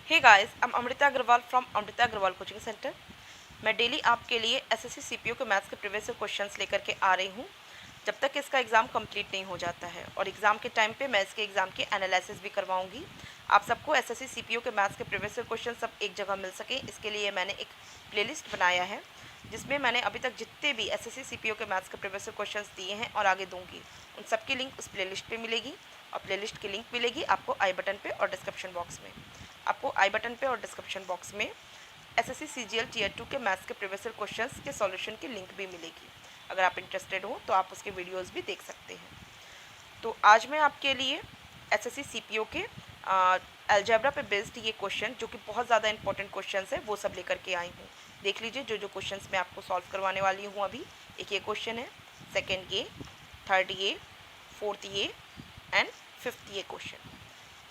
Hey guys, I am Amrita Agarwal from Amrita Agarwal coaching centre. मैं daily आपके लिए एसएससी सीपीओ के मैथ्स के प्रीवियस क्वेश्चंस लेकर के आ रही हूँ जब तक इसका एग्ज़ाम कंप्लीट नहीं हो जाता है, और एग्ज़ाम के टाइम पे मैं इसके एग्ज़ाम की एनालिसिस भी करवाऊंगी। आप सबको एसएससी सीपीओ के मैथ्स के प्रीवियस क्वेश्चन सब एक जगह मिल सके, इसके लिए मैंने एक प्लेलिस्ट बनाया है जिसमें मैंने अभी तक जितने भी एसएससी सीपीओ के मैथ्स के प्रीवियस क्वेश्चंस दिए हैं और आगे दूंगी, उन सब की लिंक उस प्लेलिस्ट पे मिलेगी। और प्लेलिस्ट की लिंक मिलेगी आपको आई बटन पे और डिस्क्रिप्शन बॉक्स में। आपको आई बटन पे और डिस्क्रिप्शन बॉक्स में एसएससी सीजीएल टीयर 2 के मैथ्स के प्रीवियस क्वेश्चंस के सॉल्यूशन की लिंक भी मिलेगी। अगर आप इंटरेस्टेड हो तो आप उसके वीडियोस भी देख सकते हैं। तो आज मैं आपके लिए एसएससी सीपीओ के अलजेब्रा पे बेस्ड ये क्वेश्चन, जो कि बहुत ज़्यादा इंपॉर्टेंट क्वेश्चंस है, वो सब लेकर के आई हूँ। देख लीजिए जो जो क्वेश्चंस मैं आपको सॉल्व करवाने वाली हूँ अभी। एक ये क्वेश्चन है, सेकेंड ये, थर्ड ये, फोर्थ ये एंड फिफ्थ ये क्वेश्चन।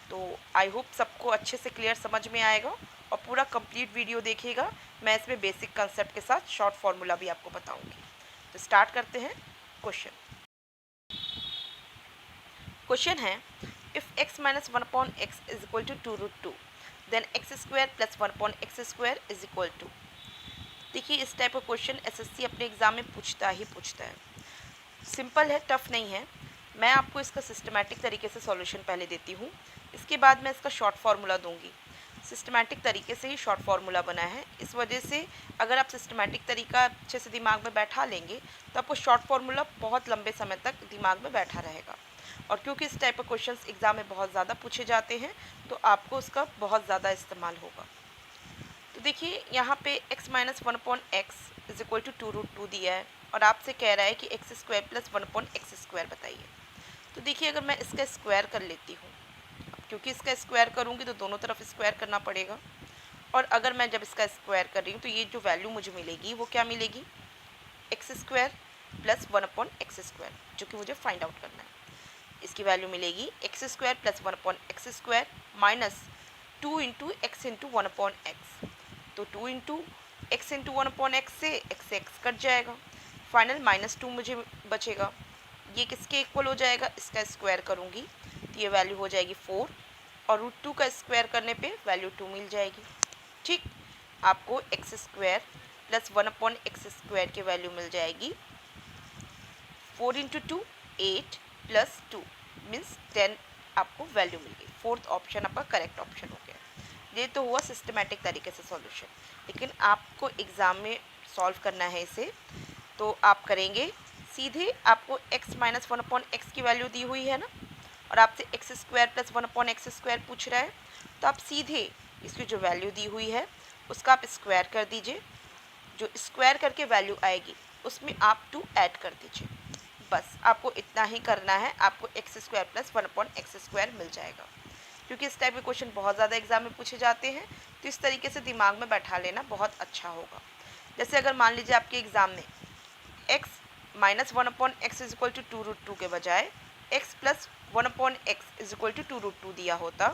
तो आई होप सबको अच्छे से क्लियर समझ में आएगा और पूरा कंप्लीट वीडियो देखिएगा। मैं इसमें बेसिक कंसेप्ट के साथ शॉर्ट फार्मूला भी आपको बताऊंगी। तो स्टार्ट करते हैं क्वेश्चन। क्वेश्चन है, if x minus 1/x is equal to 2√2 then x square plus 1/x square is equal to. देखिए इस टाइप का क्वेश्चन एसएससी अपने एग्जाम में पूछता है। सिंपल है, टफ नहीं है। मैं आपको इसका सिस्टमैटिक तरीके से सॉल्यूशन पहले देती हूँ, इसके बाद मैं इसका शॉर्ट फार्मूला दूंगी। सिस्टमैटिक तरीके से ही शॉर्ट फार्मूला बना है, इस वजह से अगर आप सिस्टमैटिक तरीका अच्छे से दिमाग में बैठा लेंगे तो आपको शॉर्ट फार्मूला बहुत लंबे समय तक दिमाग में बैठा रहेगा। और क्योंकि इस टाइप के क्वेश्चंस एग्ज़ाम में बहुत ज़्यादा पूछे जाते हैं तो आपको उसका बहुत ज़्यादा इस्तेमाल होगा। तो देखिए यहाँ पे x minus 1/x is equal to 2√2 दिया है और आपसे कह रहा है कि x square plus 1/x square बताइए। तो देखिए अगर मैं इसका स्क्वायर कर लेती हूँ, क्योंकि इसका स्क्वायर करूँगी तो दोनों तरफ स्क्वायर करना पड़ेगा, और अगर मैं जब इसका स्क्वायर कर रही हूँ तो ये जो वैल्यू मुझे मिलेगी वो क्या मिलेगी, x square plus 1/x square, जो कि मुझे फाइंड आउट करना है। इसकी वैल्यू मिलेगी x square plus 1/x square minus 2 into x into 1/x। तो 2 इंटू एक्स इंटू 1/x से x कट जाएगा, फाइनल -2 मुझे बचेगा। ये किसके इक्वल हो जाएगा, इसका स्क्वायर करूँगी तो ये वैल्यू हो जाएगी 4, और √2 का स्क्वायर करने पे वैल्यू 2 मिल जाएगी। ठीक, आपको x square plus 1/x square की वैल्यू मिल जाएगी 4 इंटू 2 8 प्लस 2 मीन्स 10 आपको वैल्यू मिल गई। फोर्थ ऑप्शन आपका करेक्ट ऑप्शन हो गया। ये तो हुआ सिस्टमैटिक तरीके से सॉल्यूशन, लेकिन आपको एग्ज़ाम में सॉल्व करना है इसे, तो आप करेंगे सीधे। आपको x माइनस 1/x की वैल्यू दी हुई है ना, और आपसे x square plus 1/x square पूछ रहा है, तो आप सीधे इसकी जो वैल्यू दी हुई है उसका आप स्क्वायर कर दीजिए। जो स्क्वायर करके वैल्यू आएगी उसमें आप 2 ऐड कर दीजिए। बस आपको इतना ही करना है, आपको x square plus 1/x square मिल जाएगा। क्योंकि इस टाइप के क्वेश्चन बहुत ज़्यादा एग्जाम में पूछे जाते हैं, तो इस तरीके से दिमाग में बैठा लेना बहुत अच्छा होगा। जैसे अगर मान लीजिए आपके एग्ज़ाम में x minus 1/x is equal to 2√2 के बजाय x plus 1/x is equal to 2√2 दिया होता,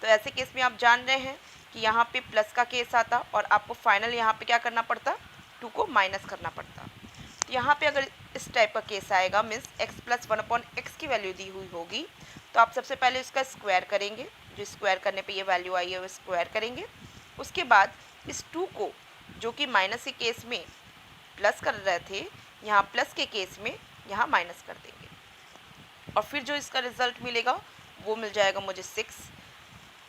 तो ऐसे केस में आप जान रहे हैं कि यहाँ पे प्लस का केस आता और आपको फाइनल यहाँ पे क्या करना पड़ता, 2 को माइनस करना पड़ता। तो यहाँ पे अगर इस टाइप का केस आएगा, मीन्स x प्लस 1/x की वैल्यू दी हुई होगी, तो आप सबसे पहले इसका स्क्वायर करेंगे। जो स्क्वायर करने पे ये वैल्यू आई है वो स्क्वायर करेंगे। उसके बाद इस 2 को, जो कि माइनस के केस में प्लस कर रहे थे, यहाँ प्लस के केस में यहाँ माइनस कर देंगे, और फिर जो इसका रिजल्ट मिलेगा वो मिल जाएगा मुझे 6।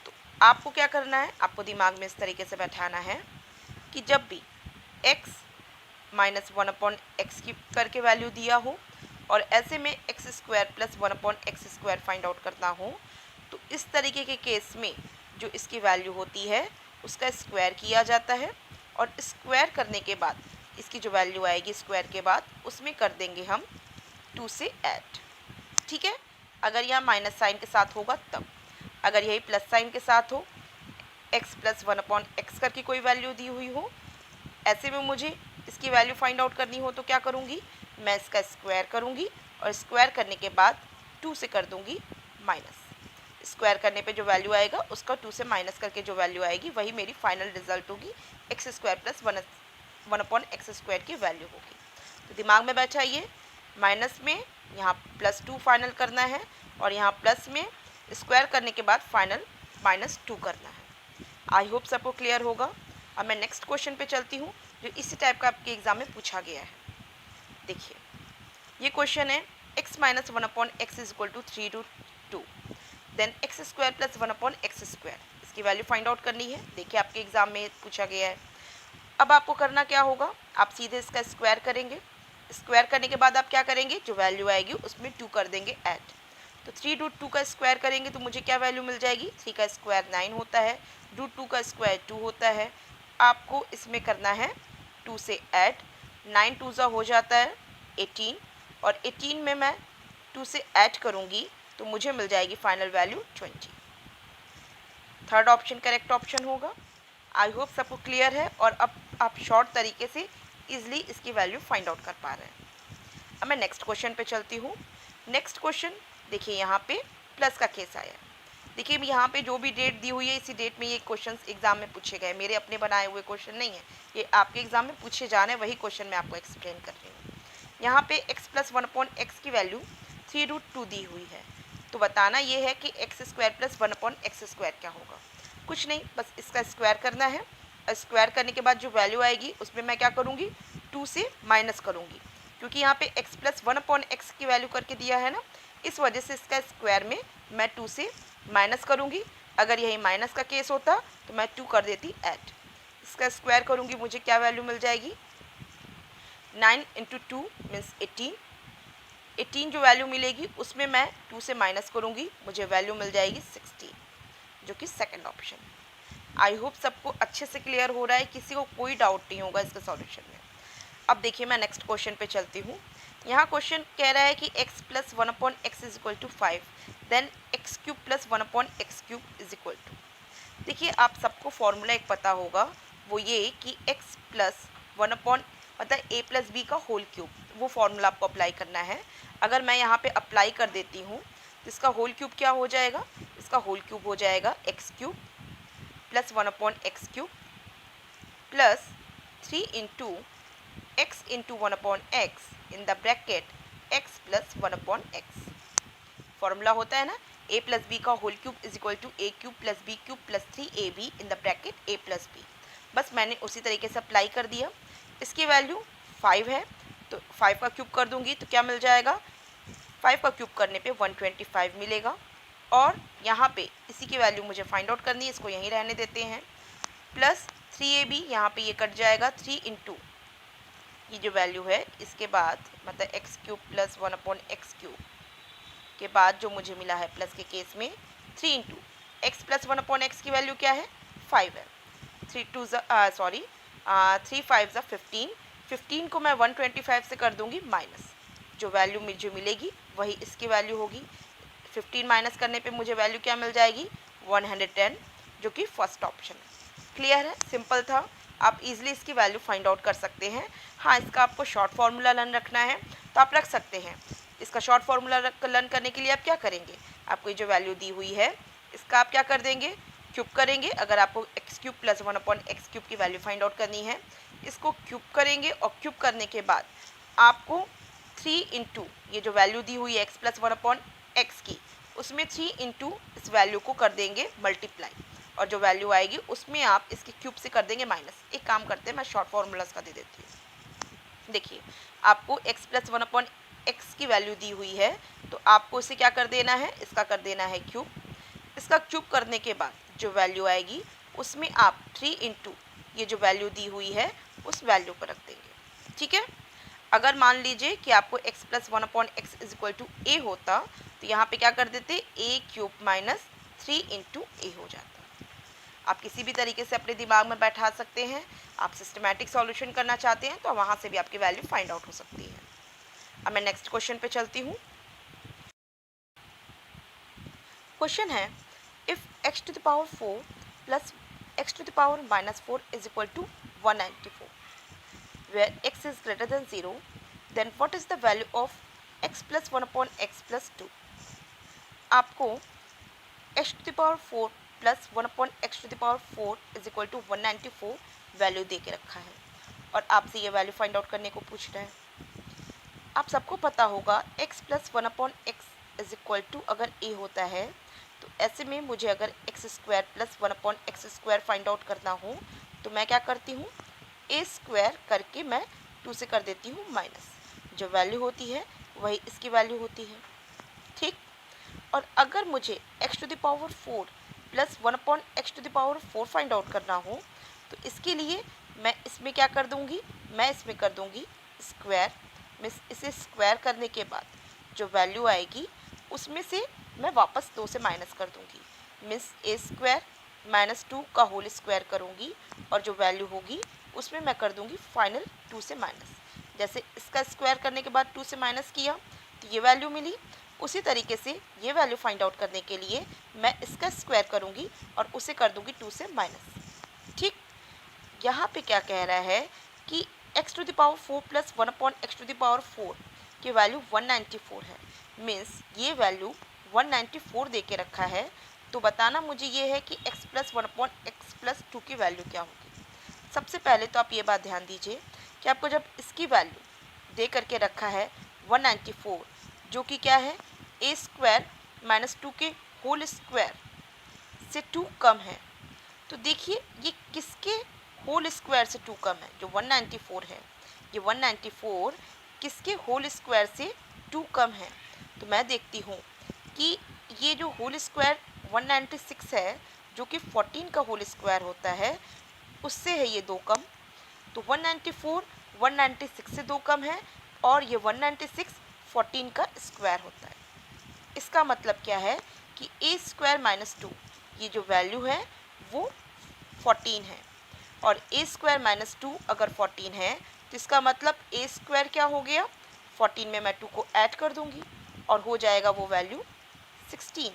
तो आपको क्या करना है, आपको दिमाग में इस तरीके से बैठाना है कि जब भी x माइनस 1/x की करके वैल्यू दिया हो और ऐसे में x square plus 1/x square find out करना हो, तो इस तरीके के केस में जो इसकी वैल्यू होती है उसका स्क्वायर किया जाता है, और स्क्वायर करने के बाद इसकी जो वैल्यू आएगी स्क्वायर के बाद उसमें कर देंगे हम 2 से ऐड। ठीक है, अगर यहाँ माइनस साइन के साथ होगा तब। अगर यही प्लस साइन के साथ हो, x प्लस 1/x करके कोई वैल्यू दी हुई हो, ऐसे में मुझे इसकी वैल्यू फाइंड आउट करनी हो तो क्या करूँगी, मैं इसका स्क्वायर करूँगी और स्क्वायर करने के बाद 2 से कर दूँगी माइनस। स्क्वायर करने पे जो वैल्यू आएगा उसका 2 से माइनस करके जो वैल्यू आएगी वही मेरी फाइनल रिजल्ट होगी, x square plus 1/x square की वैल्यू होगी। तो दिमाग में बैठाइए, माइनस में यहाँ +2 फाइनल करना है और यहाँ प्लस में स्क्वायर करने के बाद फाइनल -2 करना है। आई होप सबको क्लियर होगा। अब मैं नेक्स्ट क्वेश्चन पे चलती हूँ जो इसी टाइप का आपके एग्जाम में पूछा गया है। देखिए ये क्वेश्चन है x minus 1/x is equal to 3√2 then x square plus 1/x square, इसकी वैल्यू फाइंड आउट करनी है। देखिए आपके एग्जाम में पूछा गया है। अब आपको करना क्या होगा, आप सीधे इसका स्क्वायर करेंगे। स्क्वायर करने के बाद आप क्या करेंगे, जो वैल्यू आएगी उसमें 2 कर देंगे ऐड। तो 3√2 का स्क्वायर करेंगे तो मुझे क्या वैल्यू मिल जाएगी, 3 का स्क्वायर 9 होता है, √2 का स्क्वायर 2 होता है। आपको इसमें करना है 2 से ऐड, 9 2 हो जाता है 18, और 18 में मैं 2 से ऐड करूँगी तो मुझे मिल जाएगी final value 20। Third option correct option होगा। आई होप सबको क्लियर है और अब आप शॉर्ट तरीके से इजीली इसकी वैल्यू फाइंड आउट कर पा रहे हैं। अब मैं नेक्स्ट क्वेश्चन पे चलती हूँ। नेक्स्ट क्वेश्चन देखिए यहाँ पे प्लस का केस आया है। देखिए यहाँ पे जो भी डेट दी हुई है इसी डेट में ये क्वेश्चंस एग्जाम में पूछे गए, मेरे अपने बनाए हुए क्वेश्चन नहीं है, ये आपके एग्जाम में पूछे जाने वही क्वेश्चन मैं आपको एक्सप्लेन कर रही हूँ। यहाँ पे x प्लस 1/x की वैल्यू 3√2 दी हुई है, तो बताना ये है कि x square plus 1/x square क्या होगा। कुछ नहीं, बस इसका स्क्वायर करना है। स्क्वायर करने के बाद जो वैल्यू आएगी उसमें मैं क्या करूँगी, 2 से माइनस करूँगी, क्योंकि यहाँ पे x प्लस 1/x की वैल्यू करके दिया है ना, इस वजह से इसका स्क्वायर में मैं 2 से माइनस करूँगी। अगर यही माइनस का केस होता तो मैं 2 कर देती ऐड। इसका स्क्वायर करूँगी, मुझे क्या वैल्यू मिल जाएगी, 9 × 2 मीन्स 18। 18 जो वैल्यू मिलेगी उसमें मैं 2 से माइनस करूँगी, मुझे वैल्यू मिल जाएगी 16, जो कि सेकंड ऑप्शन है। आई होप सबको अच्छे से क्लियर हो रहा है, किसी को कोई डाउट नहीं होगा इसके सॉल्यूशन में। अब देखिए मैं नेक्स्ट क्वेश्चन पे चलती हूँ। यहाँ क्वेश्चन कह रहा है कि x plus 1/x is equal to 5 then x cube plus 1/x cube is equal to. देखिए आप सबको फॉर्मूला एक पता होगा, वो ये कि x प्लस 1 मतलब a प्लस बी का होल क्यूब, वो फॉर्मूला आपको अप्लाई करना है। अगर मैं यहाँ पे अप्लाई कर देती हूँ तो इसका होल क्यूब क्या हो जाएगा, इसका होल क्यूब हो जाएगा x cube plus 1/x cube plus 3 into x into 1/x in the bracket x plus 1/x। Formula होता है ना, a प्लस बी का whole cube is equal to a cube plus b cube plus 3ab in the bracket a plus b। बस मैंने उसी तरीके से apply कर दिया। इसकी वैल्यू 5 है तो 5 का क्यूब कर दूंगी तो क्या मिल जाएगा, 5 का क्यूब करने पे 125 मिलेगा। और यहाँ पे इसी की वैल्यू मुझे फाइंड आउट करनी है, इसको यहीं रहने देते हैं। प्लस 3ab, यहाँ पे ये कट जाएगा, 3 इंटू ये जो वैल्यू है इसके बाद मतलब x cube plus 1/x cube के बाद जो मुझे मिला है प्लस के केस में 3 इंटू एक्स प्लस 1/x की वैल्यू क्या है, 5 है। 3 5 15, 15 को मैं 125 से कर दूंगी माइनस, जो वैल्यू मुझे मिलेगी वही इसकी वैल्यू होगी। 15 माइनस करने पे मुझे वैल्यू क्या मिल जाएगी, 110, जो कि फर्स्ट ऑप्शन है। क्लियर है, सिंपल था, आप इजीली इसकी वैल्यू फाइंड आउट कर सकते हैं। हाँ, इसका आपको शॉर्ट फार्मूला लर्न रखना है तो आप रख सकते हैं। इसका शॉर्ट फार्मूला लर्न करने के लिए आप क्या करेंगे, आपको ये जो वैल्यू दी हुई है इसका आप क्या कर देंगे, क्यूब करेंगे। अगर आपको x cube plus 1/x cube की वैल्यू फाइंड आउट करनी है, इसको क्यूब करेंगे और क्यूब करने के बाद आपको 3 इंटू ये जो वैल्यू दी हुई है एक्स प्लस 1/x की, उसमें 3 इंटू इस वैल्यू को कर देंगे मल्टीप्लाई, और जो वैल्यू आएगी उसमें आप इसके क्यूब से कर देंगे माइनस। एक काम करते हैं, मैं शॉर्ट फार्मूलाज का दे देती हूँ। देखिए आपको x प्लस 1/x की वैल्यू दी हुई है तो आपको इसे क्या कर देना है, इसका कर देना है क्यूब। इसका क्यूब करने के बाद जो वैल्यू आएगी उसमें आप 3 इंटू ये जो वैल्यू दी हुई है उस वैल्यू को रख देंगे। ठीक है, अगर मान लीजिए कि आपको x plus 1/x is equal to a होता तो यहाँ पे क्या कर देते, a cube minus 3 into a हो जाता। आप किसी भी तरीके से अपने दिमाग में बैठा सकते हैं। आप सिस्टमैटिक सॉल्यूशन करना चाहते हैं तो वहाँ से भी आपकी वैल्यू फाइंड आउट हो सकती है। अब मैं नेक्स्ट क्वेश्चन पे चलती हूँ। क्वेश्चन है if x to the power 4 plus x to the power minus 4 is equal to 194 where x is greater than 0 then what is the value of x plus 1/x plus 2। आपको x to the power 4 plus 1/x to the power 4 is equal to 194 value दे के रखा है और आपसे ये value find out करने को पूछ रहा है। आप सबको पता होगा x plus 1/x is equal to अगर a होता है तो ऐसे में मुझे अगर x square plus 1/x² find out करना हो तो मैं क्या करती हूँ, ए स्क्वायर करके मैं 2 से कर देती हूँ माइनस, जो वैल्यू होती है वही इसकी वैल्यू होती है। ठीक। और अगर मुझे x⁴ plus 1/x⁴ find out करना हो तो इसके लिए मैं इसमें क्या कर दूंगी, मैं इसमें कर दूंगी स्क्वायर। मैं इसे स्क्वायर करने के बाद जो वैल्यू आएगी उसमें से मैं वापस 2 से माइनस कर दूंगी, मीन्स ए स्क्वायर माइनस 2 का होल स्क्वायर करूंगी और जो वैल्यू होगी उसमें मैं कर दूंगी फाइनल 2 से माइनस। जैसे इसका स्क्वायर करने के बाद 2 से माइनस किया तो ये वैल्यू मिली, उसी तरीके से ये वैल्यू फाइंड आउट करने के लिए मैं इसका स्क्वायर करूंगी और उसे कर दूंगी 2 से माइनस। ठीक। यहाँ पे क्या कह रहा है कि x⁴ प्लस 1/x⁴ की वैल्यू 194 है, मीन्स ये वैल्यू 194 दे के रखा है। तो बताना मुझे ये है कि x प्लस 1/x+2 की वैल्यू क्या होगी। सबसे पहले तो आप ये बात ध्यान दीजिए कि आपको जब इसकी वैल्यू दे करके रखा है 194, जो कि क्या है ए स्क्वायर माइनस 2 के होल स्क्वायर से 2 कम है, तो देखिए ये किसके होल स्क्वायर से 2 कम है, जो 194 है, ये 194 किसके होल स्क्वायर से 2 कम है। तो मैं देखती हूँ कि ये जो होल स्क्वायर 196 है, जो कि 14 का होल स्क्वायर होता है, उससे है ये 2 कम। तो 194 196 से 2 कम है और ये 196 14 का स्क्वायर होता है। इसका मतलब क्या है कि ए स्क्वायर माइनस 2, ये जो वैल्यू है वो 14 है, और ए स्क्वायर माइनस 2 अगर 14 है तो इसका मतलब ए स्क्वायर क्या हो गया, 14 में मैं 2 को ऐड कर दूंगी और हो जाएगा वो वैल्यू 16।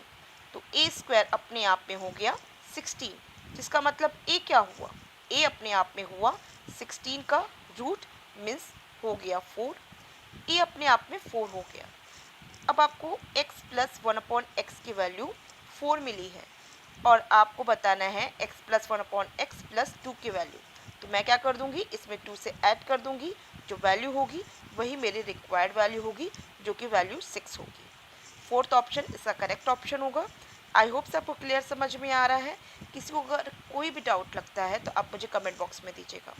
तो ए स्क्वायर अपने आप में हो गया 16, जिसका मतलब ए क्या हुआ, ए अपने आप में हुआ 16 का रूट, मीन्स हो गया 4। ए अपने आप में 4 हो गया। अब आपको x प्लस 1/x की वैल्यू 4 मिली है और आपको बताना है x प्लस 1/x+2 की वैल्यू। तो मैं क्या कर दूंगी, इसमें 2 से ऐड कर दूंगी, जो वैल्यू होगी वही मेरी रिक्वायर्ड वैल्यू होगी, जो कि वैल्यू 6 होगी। फोर्थ ऑप्शन इसका करेक्ट ऑप्शन होगा। आई होप से आपको क्लियर समझ में आ रहा है। किसी को अगर कोई भी डाउट लगता है तो आप मुझे कमेंट बॉक्स में दीजिएगा,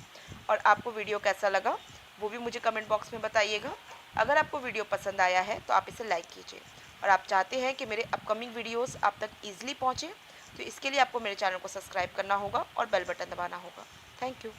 और आपको वीडियो कैसा लगा वो भी मुझे कमेंट बॉक्स में बताइएगा। अगर आपको वीडियो पसंद आया है तो आप इसे लाइक कीजिए, और आप चाहते हैं कि मेरे अपकमिंग वीडियोस आप तक ईजिली पहुँचे तो इसके लिए आपको मेरे चैनल को सब्सक्राइब करना होगा और बेल बटन दबाना होगा। Thank you.